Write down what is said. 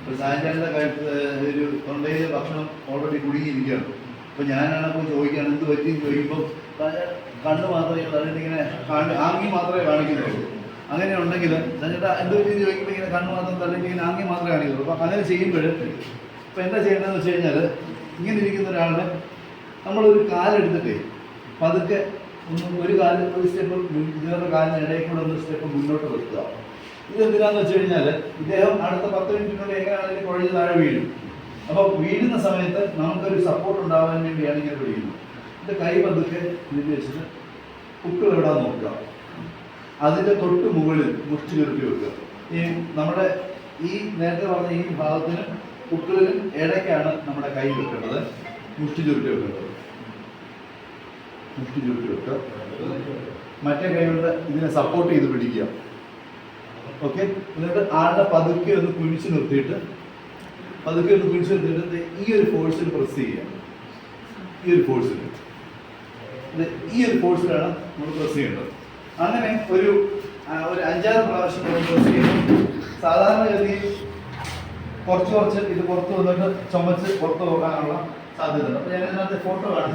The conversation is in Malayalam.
ഇപ്പോൾ സായഞ്ചാലിൻ്റെ കഴുത്ത് ഒരു തൊണ്ടയിൽ ഭക്ഷണം ഓൾറെഡി കുടുങ്ങിയിരിക്കുകയാണ്. അപ്പോൾ ഞാനാണ് അപ്പോൾ ചോദിക്കുകയാണ് എന്ത് പറ്റിയെന്ന് ചോദിക്കുമ്പോൾ കണ്ണ് മാത്രമേ തലയിട്ടിങ്ങനെ ആംഗി മാത്രമേ കാണിക്കുന്നുള്ളൂ. അങ്ങനെ ഉണ്ടെങ്കിൽ ചേട്ടാ എന്ത് പറ്റിയെന്ന് ചോദിക്കുമ്പോൾ ഇങ്ങനെ കണ്ണ് മാത്രം തലയിട്ടിങ്ങനെ ആംഗി മാത്രമേ കാണിക്കുള്ളൂ. അപ്പോൾ അങ്ങനെ ചെയ്യുമ്പോൾ ഇപ്പോൾ എന്താ ചെയ്യേണ്ടതെന്ന് വെച്ച് കഴിഞ്ഞാൽ ഇങ്ങനെ ഇരിക്കുന്ന ഒരാളിനെ നമ്മളൊരു കാലെടുത്തിട്ടേ പതുക്കെ ഒരു സ്റ്റെപ്പ് ഇതേറെ കാലിന് ഇടയിൽ കൂടെ ഒന്ന് സ്റ്റെപ്പ് മുന്നോട്ട് വെക്കുക. ഇതെന്തിനാന്ന് വെച്ച് കഴിഞ്ഞാൽ ഇദ്ദേഹം അടുത്ത 10 മിനിറ്റിനുള്ളിൽ എങ്ങനെയാണെങ്കിലും കുഴഞ്ഞ് താഴെ വീഴും. അപ്പോൾ വീഴുന്ന സമയത്ത് നമുക്കൊരു സപ്പോർട്ട് ഉണ്ടാകാൻ വേണ്ടിയാണ് ഇങ്ങനെ വീഴുന്നത്. ഇത് കൈ പതുക്കെ ഇതിൽ വെച്ചിട്ട് കുക്കൾ ഇടാൻ നോക്കുക. അതിൻ്റെ തൊട്ട് മുകളിൽ മുഷ്ടി ചുരുട്ടി വെക്കുക. ഈ നമ്മുടെ ഈ നേരത്തെ പറഞ്ഞ ഈ ഭാഗത്തിനും കുക്കളിലും ഇടയ്ക്കാണ് നമ്മുടെ കൈ വെക്കേണ്ടത്. മുഷ്ടി ചുരുട്ടി വെക്കേണ്ടത്. മുഷ്ടി ചുരുട്ടി വെക്കുക. മറ്റേ കൈ കൊണ്ട് ഇതിനെ സപ്പോർട്ട് ചെയ്ത് പിടിക്കുക. ഓക്കെ. എന്നിട്ട് ആളുടെ പതുക്കെ ഒന്ന് കുഴിച്ച് നിർത്തിയിട്ട് ഈ ഒരു ഫോഴ്സിൽ പ്രസ് ചെയ്യുക. ഈ ഒരു ഫോഴ്സിലാണ് നമ്മൾ പ്രസ് ചെയ്യേണ്ടത്. അങ്ങനെ ഒരു 5-6 പ്രാവശ്യം പ്രസ് ചെയ്യുമ്പോൾ സാധാരണഗതിയിൽ കുറച്ച് ഇത് പുറത്ത് വന്നിട്ട് ചുമച്ച് പുറത്ത് പോകാനുള്ള സാധ്യതയുണ്ട്. അപ്പോൾ ഞാൻ ഇതിനകത്ത് ഫോട്ടോ കാണിച്ചു.